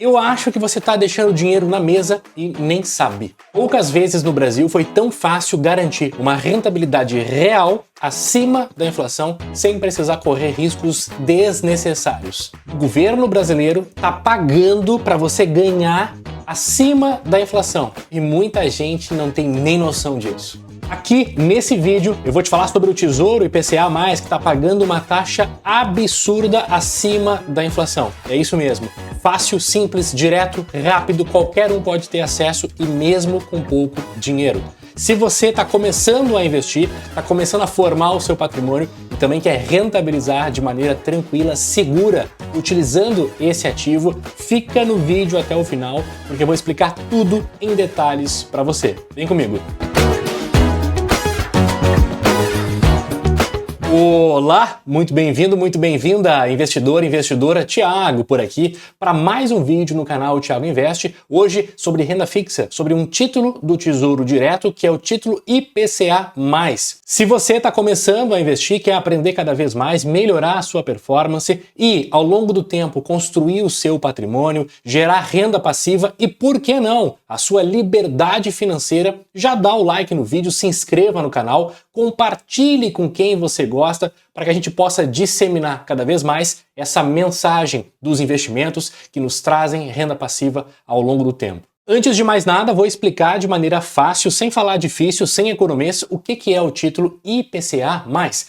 Eu acho que você está deixando dinheiro na mesa e nem sabe. Poucas vezes no Brasil foi tão fácil garantir uma rentabilidade real acima da inflação sem precisar correr riscos desnecessários. O governo brasileiro está pagando para você ganhar acima da inflação e muita gente não tem nem noção disso. Aqui, nesse vídeo, eu vou te falar sobre o Tesouro IPCA+, que está pagando uma taxa absurda acima da inflação. É isso mesmo. Fácil, simples, direto, rápido, qualquer um pode ter acesso e mesmo com pouco dinheiro. Se você está começando a investir, está começando a formar o seu patrimônio e também quer rentabilizar de maneira tranquila, segura, utilizando esse ativo, fica no vídeo até o final, porque eu vou explicar tudo em detalhes para você. Vem comigo! Olá, muito bem-vindo, muito bem-vinda, investidor, investidora, Thiago por aqui, para mais um vídeo no canal Thiago Investe, hoje sobre renda fixa, sobre um título do Tesouro Direto, que é o título IPCA+. Se você está começando a investir, quer aprender cada vez mais, melhorar a sua performance e, ao longo do tempo, construir o seu patrimônio, gerar renda passiva e, por que não, a sua liberdade financeira, já dá o like no vídeo, se inscreva no canal, compartilhe com quem você gosta para que a gente possa disseminar cada vez mais essa mensagem dos investimentos que nos trazem renda passiva ao longo do tempo. Antes de mais nada, vou explicar de maneira fácil, sem falar difícil, sem economês, o que é o título IPCA+.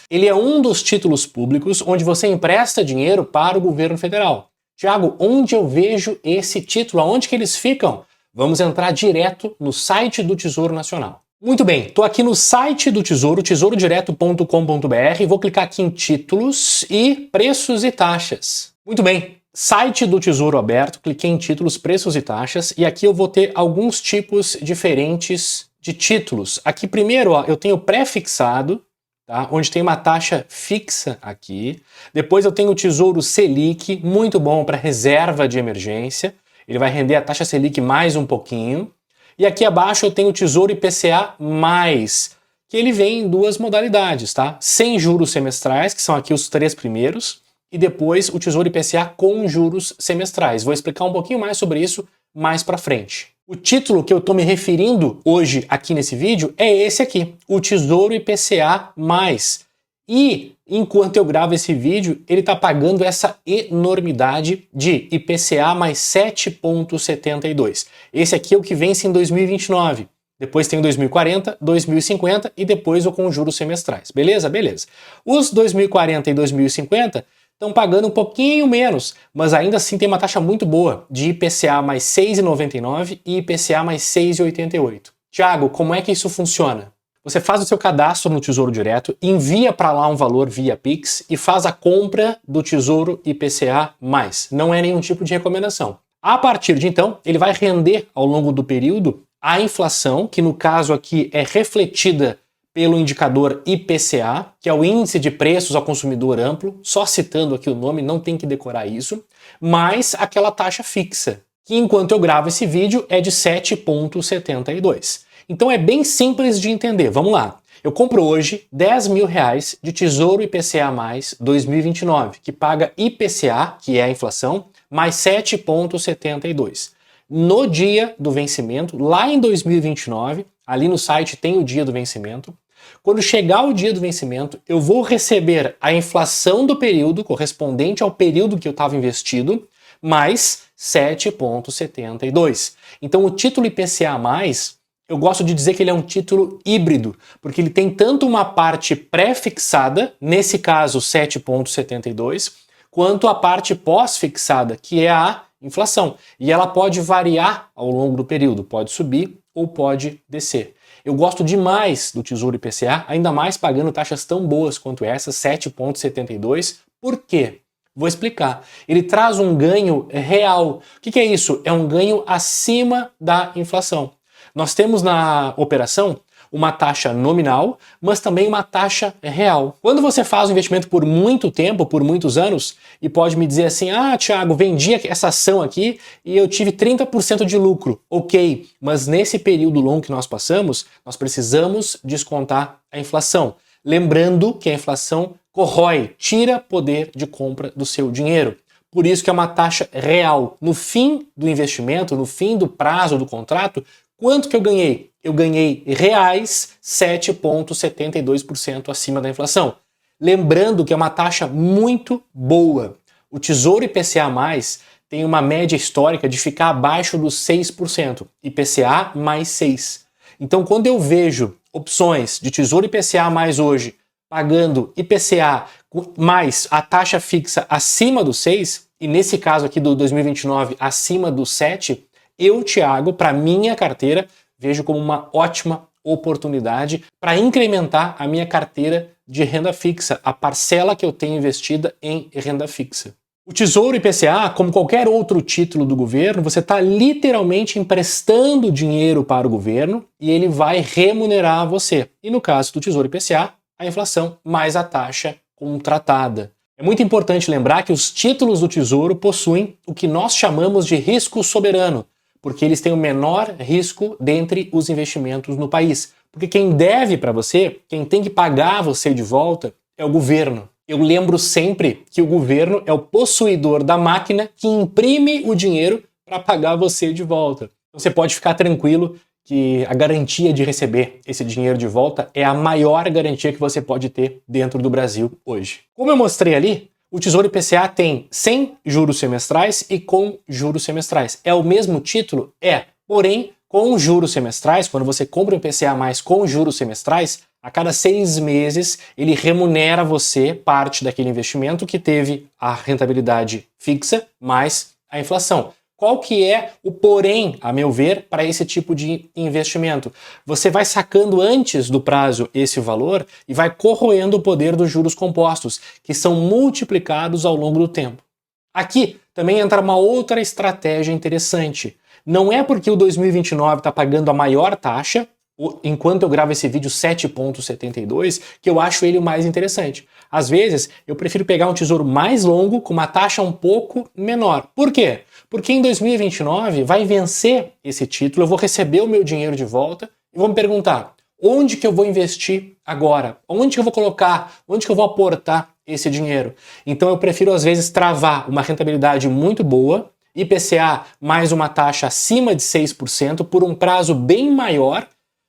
Ele é um dos títulos públicos onde você empresta dinheiro para o governo federal. Tiago, onde eu vejo esse título? Aonde que eles ficam? Vamos entrar direto no site do Tesouro Nacional. Muito bem, estou aqui no site do Tesouro, tesourodireto.com.br, vou clicar aqui em títulos e preços e taxas. Muito bem, site do Tesouro aberto, cliquei em títulos, preços e taxas e aqui eu vou ter alguns tipos diferentes de títulos. Aqui primeiro, ó, eu tenho pré-fixado, tá? Onde tem uma taxa fixa aqui. Depois eu tenho o Tesouro Selic, muito bom para reserva de emergência. Ele vai render a taxa Selic mais um pouquinho. E aqui abaixo eu tenho o Tesouro IPCA+, que ele vem em duas modalidades, tá? Sem juros semestrais, que são aqui os três primeiros, e depois o Tesouro IPCA com juros semestrais. Vou explicar um pouquinho mais sobre isso mais pra frente. O título que eu tô me referindo hoje aqui nesse vídeo é esse aqui, o Tesouro IPCA+. E enquanto eu gravo esse vídeo, ele está pagando essa enormidade de IPCA mais 7,72. Esse aqui é o que vence em 2029. Depois tem o 2040, 2050 e depois o com juros semestrais. Beleza? Beleza. Os 2040 e 2050 estão pagando um pouquinho menos, mas ainda assim tem uma taxa muito boa de IPCA mais 6,99 e IPCA mais 6,88. Tiago, como é que isso funciona? Você faz o seu cadastro no Tesouro Direto, envia para lá um valor via Pix e faz a compra do Tesouro IPCA+. Não é nenhum tipo de recomendação. A partir de então, ele vai render ao longo do período a inflação, que no caso aqui é refletida pelo indicador IPCA, que é o Índice de Preços ao Consumidor Amplo, só citando aqui o nome, não tem que decorar isso, mais aquela taxa fixa, que enquanto eu gravo esse vídeo é de 7,72. Então é bem simples de entender, vamos lá. Eu compro hoje 10 mil reais de Tesouro IPCA+, 2029, que paga IPCA, que é a inflação, mais 7,72. No dia do vencimento, lá em 2029, ali no site tem o dia do vencimento, quando chegar o dia do vencimento, eu vou receber a inflação do período, correspondente ao período que eu estava investido, mais 7,72. Então o título IPCA+, eu gosto de dizer que ele é um título híbrido, porque ele tem tanto uma parte pré-fixada, nesse caso 7,72, quanto a parte pós-fixada, que é a inflação. E ela pode variar ao longo do período, pode subir ou pode descer. Eu gosto demais do Tesouro IPCA, ainda mais pagando taxas tão boas quanto essa, 7,72. Por quê? Vou explicar. Ele traz um ganho real. O que é isso? É um ganho acima da inflação. Nós temos na operação uma taxa nominal, mas também uma taxa real. Quando você faz um investimento por muito tempo, por muitos anos, e pode me dizer assim, ah, Thiago, vendi essa ação aqui e eu tive 30% de lucro. Ok, mas nesse período longo que nós passamos, nós precisamos descontar a inflação. Lembrando que a inflação corrói, tira poder de compra do seu dinheiro. Por isso que é uma taxa real. No fim do investimento, no fim do prazo do contrato, quanto que eu ganhei? Eu ganhei reais 7,72% acima da inflação. Lembrando que é uma taxa muito boa. O Tesouro IPCA+, tem uma média histórica de ficar abaixo dos 6%, IPCA mais 6%. Então, quando eu vejo opções de Tesouro IPCA mais hoje pagando IPCA mais a taxa fixa acima do 6%, e nesse caso aqui do 2029 acima do 7%, eu, Thiago, para minha carteira, vejo como uma ótima oportunidade para incrementar a minha carteira de renda fixa, a parcela que eu tenho investida em renda fixa. O Tesouro IPCA, como qualquer outro título do governo, você está literalmente emprestando dinheiro para o governo e ele vai remunerar você. E no caso do Tesouro IPCA, a inflação mais a taxa contratada. É muito importante lembrar que os títulos do Tesouro possuem o que nós chamamos de risco soberano, porque eles têm o menor risco dentre os investimentos no país. Porque quem deve para você, quem tem que pagar você de volta, é o governo. Eu lembro sempre que o governo é o possuidor da máquina que imprime o dinheiro para pagar você de volta. Então você pode ficar tranquilo que a garantia de receber esse dinheiro de volta é a maior garantia que você pode ter dentro do Brasil hoje. Como eu mostrei ali, o Tesouro IPCA tem sem juros semestrais e com juros semestrais. É o mesmo título? É. Porém, com juros semestrais, quando você compra o IPCA mais com juros semestrais, a cada 6 meses ele remunera você parte daquele investimento que teve a rentabilidade fixa mais a inflação. Qual que é o porém, a meu ver, para esse tipo de investimento? Você vai sacando antes do prazo esse valor e vai corroendo o poder dos juros compostos, que são multiplicados ao longo do tempo. Aqui também entra uma outra estratégia interessante. Não é porque o 2029 está pagando a maior taxa, enquanto eu gravo esse vídeo 7,72, que eu acho ele o mais interessante. Às vezes, eu prefiro pegar um tesouro mais longo com uma taxa um pouco menor. Por quê? Porque em 2029 vai vencer esse título, eu vou receber o meu dinheiro de volta e vou me perguntar, onde que eu vou investir agora? Onde que eu vou colocar? Onde que eu vou aportar esse dinheiro? Então eu prefiro às vezes travar uma rentabilidade muito boa, IPCA mais uma taxa acima de 6% por um prazo bem maior,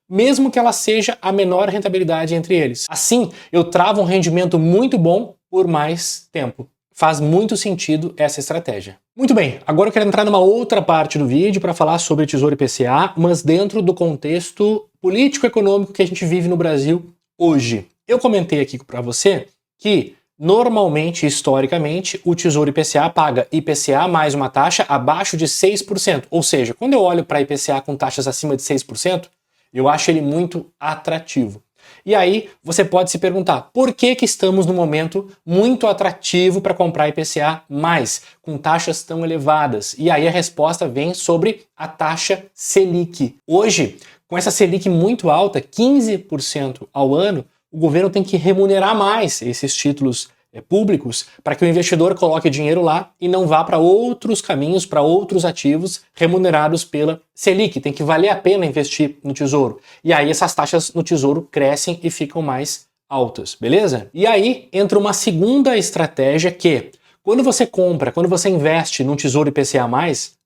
mesmo que ela seja a menor rentabilidade entre eles. Assim, eu travo um rendimento muito bom por mais tempo. Faz muito sentido essa estratégia. Muito bem, agora eu quero entrar numa outra parte do vídeo para falar sobre Tesouro IPCA, mas dentro do contexto político-econômico que a gente vive no Brasil hoje. Eu comentei aqui para você que normalmente, historicamente, o Tesouro IPCA paga IPCA mais uma taxa abaixo de 6%. Ou seja, quando eu olho para IPCA com taxas acima de 6%, eu acho ele muito atrativo. E aí você pode se perguntar, por que que estamos num momento muito atrativo para comprar IPCA mais, com taxas tão elevadas? E aí a resposta vem sobre a taxa Selic. Hoje, com essa Selic muito alta, 15% ao ano, o governo tem que remunerar mais esses títulos públicos para que o investidor coloque dinheiro lá e não vá para outros caminhos, para outros ativos remunerados pela Selic. Tem que valer a pena investir no Tesouro. E aí essas taxas no Tesouro crescem e ficam mais altas, beleza? E aí entra uma segunda estratégia que, quando você compra, quando você investe num Tesouro IPCA+,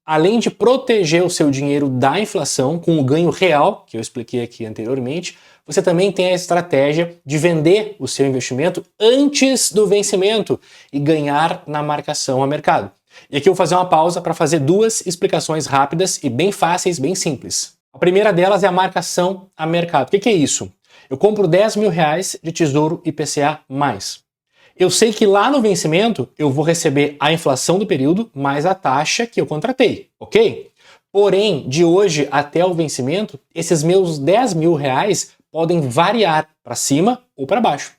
além de proteger o seu dinheiro da inflação com o ganho real, que eu expliquei aqui anteriormente, você também tem a estratégia de vender o seu investimento antes do vencimento e ganhar na marcação a mercado. E aqui eu vou fazer uma pausa para fazer duas explicações rápidas e bem fáceis, bem simples. A primeira delas é a marcação a mercado. O que é isso? Eu compro 10 mil reais de Tesouro IPCA+. Eu sei que lá no vencimento eu vou receber a inflação do período mais a taxa que eu contratei, ok? Porém, de hoje até o vencimento, esses meus 10 mil reais podem variar para cima ou para baixo.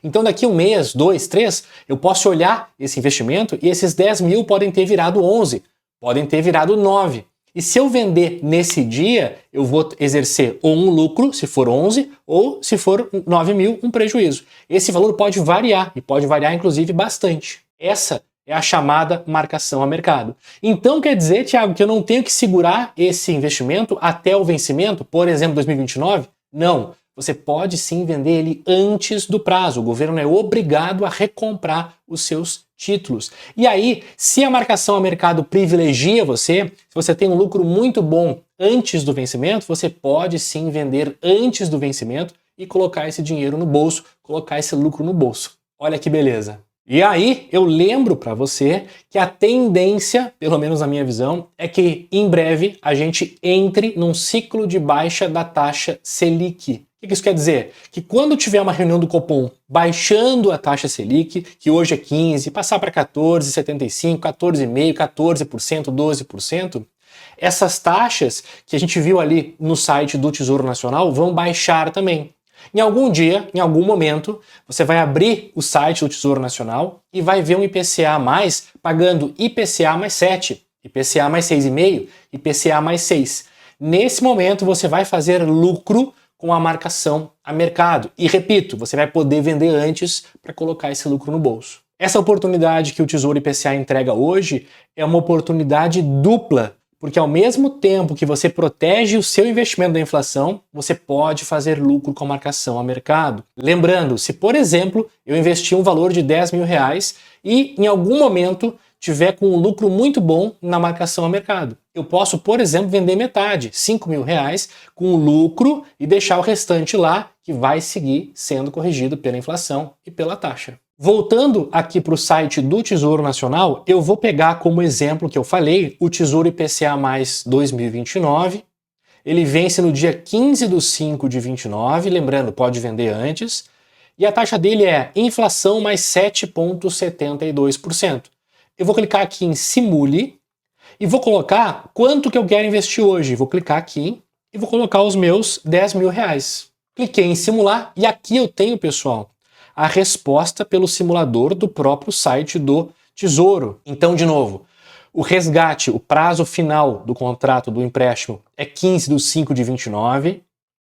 Então daqui 1 mês, 2, 3, eu posso olhar esse investimento e esses 10 mil podem ter virado 11, podem ter virado 9. E se eu vender nesse dia, eu vou exercer ou um lucro, se for 11, ou se for 9 mil, um prejuízo. Esse valor pode variar, e pode variar inclusive bastante. Essa é a chamada marcação a mercado. Então quer dizer, Thiago, que eu não tenho que segurar esse investimento até o vencimento, por exemplo, 2029? Não. você pode sim vender ele antes do prazo. O governo é obrigado a recomprar os seus títulos. E aí, se a marcação a mercado privilegia você, se você tem um lucro muito bom antes do vencimento, você pode sim vender antes do vencimento e colocar esse dinheiro no bolso, colocar esse lucro no bolso. Olha que beleza! E aí, eu lembro para você que a tendência, pelo menos na minha visão, é que em breve a gente entre num ciclo de baixa da taxa Selic. O que isso quer dizer? Que quando tiver uma reunião do Copom baixando a taxa Selic, que hoje é 15, passar para 14,75, 14,5%, 14%, 12%, essas taxas que a gente viu ali no site do Tesouro Nacional vão baixar também. Em algum dia, em algum momento, você vai abrir o site do Tesouro Nacional e vai ver um IPCA mais pagando IPCA mais 7, IPCA mais 6,5, IPCA mais 6. Nesse momento você vai fazer lucro com a marcação a mercado. E repito, você vai poder vender antes para colocar esse lucro no bolso. Essa oportunidade que o Tesouro IPCA entrega hoje é uma oportunidade dupla, porque ao mesmo tempo que você protege o seu investimento da inflação, você pode fazer lucro com a marcação a mercado. Lembrando, se por exemplo eu investir um valor de R$10.000 e em algum momento tiver com um lucro muito bom na marcação a mercado, eu posso, por exemplo, vender metade, R$5.000, com lucro e deixar o restante lá, que vai seguir sendo corrigido pela inflação e pela taxa. Voltando aqui para o site do Tesouro Nacional, eu vou pegar como exemplo que eu falei o Tesouro IPCA mais 2029. Ele vence no dia 15/5 de 29, lembrando, pode vender antes. E a taxa dele é inflação mais 7,72%. Eu vou clicar aqui em Simule e vou colocar quanto que eu quero investir hoje. Vou clicar aqui e vou colocar os meus R$10.000. Cliquei em simular e aqui eu tenho, pessoal, a resposta pelo simulador do próprio site do Tesouro. Então, de novo, o resgate, o prazo final do contrato do empréstimo é 15/5 de 29,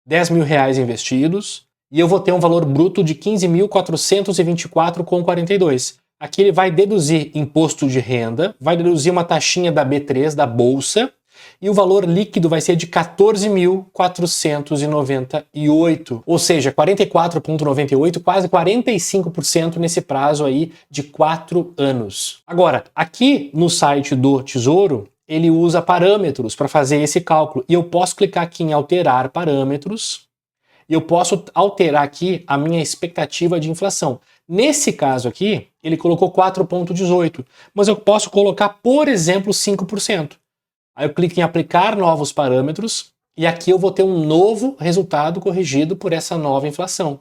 R$10.000 investidos, e eu vou ter um valor bruto de 15.424,42. Aqui ele vai deduzir imposto de renda, vai deduzir uma taxinha da B3, da Bolsa, e o valor líquido vai ser de 14.498, ou seja, 44,98, quase 45% nesse prazo aí de 4 anos. Agora, aqui no site do Tesouro, ele usa parâmetros para fazer esse cálculo, e eu posso clicar aqui em alterar parâmetros, e eu posso alterar aqui a minha expectativa de inflação. Nesse caso aqui, ele colocou 4,18, mas eu posso colocar, por exemplo, 5%. Aí eu clico em aplicar novos parâmetros e aqui eu vou ter um novo resultado corrigido por essa nova inflação.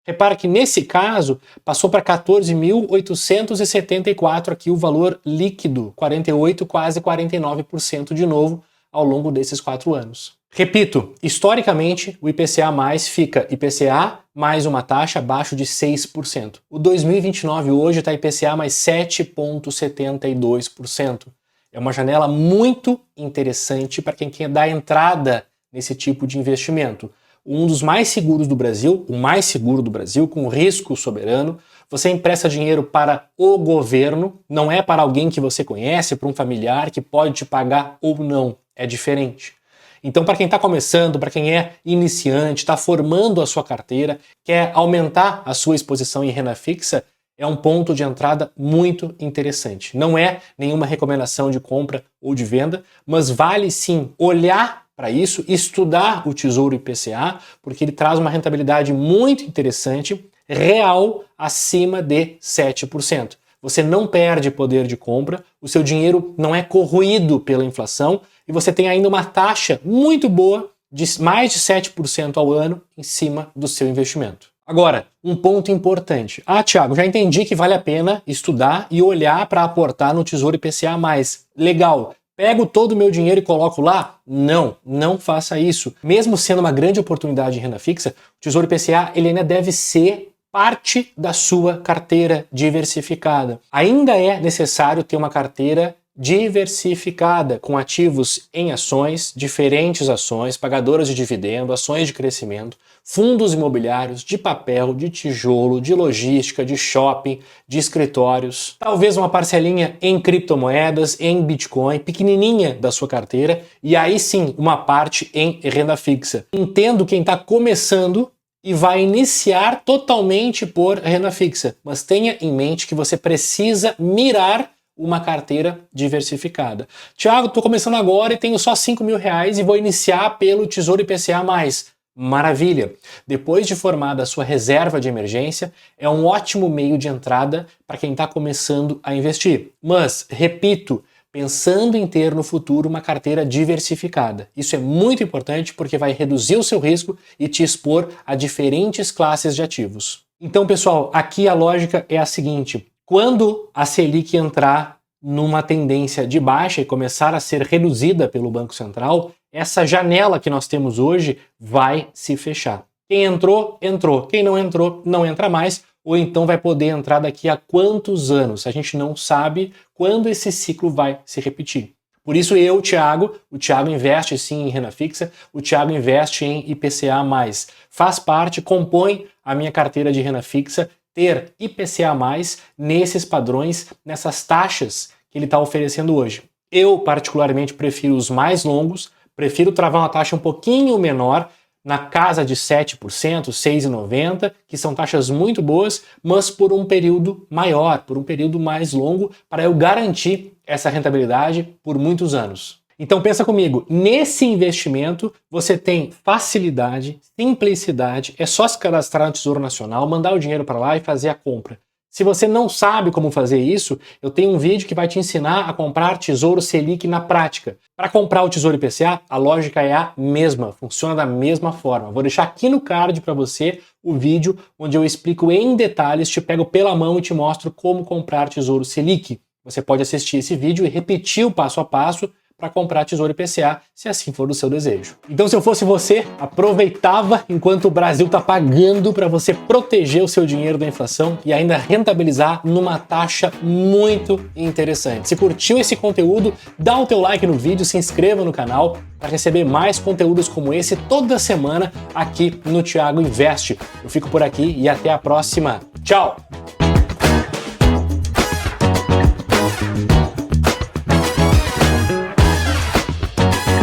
Repara que nesse caso passou para 14.874 aqui o valor líquido, 48, quase 49% de novo ao longo desses 4 anos. Repito, historicamente o IPCA mais fica IPCA mais uma taxa abaixo de 6%. O 2029 hoje está IPCA mais 7,72%. É uma janela muito interessante para quem quer dar entrada nesse tipo de investimento. Um dos mais seguros do Brasil, o mais seguro do Brasil, com risco soberano. Você empresta dinheiro para o governo, não é para alguém que você conhece, para um familiar que pode te pagar ou não. É diferente. Então, para quem está começando, para quem é iniciante, está formando a sua carteira, quer aumentar a sua exposição em renda fixa, é um ponto de entrada muito interessante. Não é nenhuma recomendação de compra ou de venda, mas vale sim olhar para isso, estudar o Tesouro IPCA, porque ele traz uma rentabilidade muito interessante, real, acima de 7%. Você não perde poder de compra, o seu dinheiro não é corroído pela inflação e você tem ainda uma taxa muito boa de mais de 7% ao ano em cima do seu investimento. Agora, um ponto importante. Thiago, já entendi que vale a pena estudar e olhar para aportar no Tesouro IPCA+. Legal. Pego todo o meu dinheiro e coloco lá? Não, não faça isso. Mesmo sendo uma grande oportunidade de renda fixa, o Tesouro IPCA ele ainda deve ser parte da sua carteira diversificada. Ainda é necessário ter uma carteira diversificada, com ativos em ações, diferentes ações, pagadoras de dividendo, ações de crescimento, fundos imobiliários, de papel, de tijolo, de logística, de shopping, de escritórios, talvez uma parcelinha em criptomoedas, em Bitcoin, pequenininha da sua carteira, e aí sim uma parte em renda fixa. Entendo quem está começando e vai iniciar totalmente por renda fixa, mas tenha em mente que você precisa mirar uma carteira diversificada. Tiago, estou começando agora e tenho só R$5.000 e vou iniciar pelo Tesouro IPCA+. Maravilha! Depois de formada a sua reserva de emergência, é um ótimo meio de entrada para quem está começando a investir. Mas, repito, pensando em ter no futuro uma carteira diversificada. Isso é muito importante porque vai reduzir o seu risco e te expor a diferentes classes de ativos. Então, pessoal, aqui a lógica é a seguinte: quando a Selic entrar numa tendência de baixa e começar a ser reduzida pelo Banco Central, essa janela que nós temos hoje vai se fechar. Quem entrou, entrou. Quem não entrou, não entra mais, ou então vai poder entrar daqui a quantos anos? A gente não sabe quando esse ciclo vai se repetir. Por isso o Thiago investe sim em renda fixa, o Thiago investe em IPCA+. Faz parte, compõe a minha carteira de renda fixa, ter IPCA+, nesses padrões, nessas taxas que ele está oferecendo hoje. Eu, particularmente, prefiro os mais longos, prefiro travar uma taxa um pouquinho menor, na casa de 7%, 6,90%, que são taxas muito boas, mas por um período maior, por um período mais longo, para eu garantir essa rentabilidade por muitos anos. Então pensa comigo, nesse investimento você tem facilidade, simplicidade, é só se cadastrar no Tesouro Nacional, mandar o dinheiro para lá e fazer a compra. Se você não sabe como fazer isso, eu tenho um vídeo que vai te ensinar a comprar Tesouro Selic na prática. Para comprar o Tesouro IPCA, a lógica é a mesma, funciona da mesma forma. Vou deixar aqui no card para você o vídeo onde eu explico em detalhes, te pego pela mão e te mostro como comprar Tesouro Selic. Você pode assistir esse vídeo e repetir o passo a passo para comprar Tesouro IPCA, se assim for do seu desejo. Então, se eu fosse você, aproveitava enquanto o Brasil está pagando para você proteger o seu dinheiro da inflação e ainda rentabilizar numa taxa muito interessante. Se curtiu esse conteúdo, dá o teu like no vídeo, se inscreva no canal para receber mais conteúdos como esse toda semana aqui no Thiago Investe. Eu fico por aqui e até a próxima. Tchau!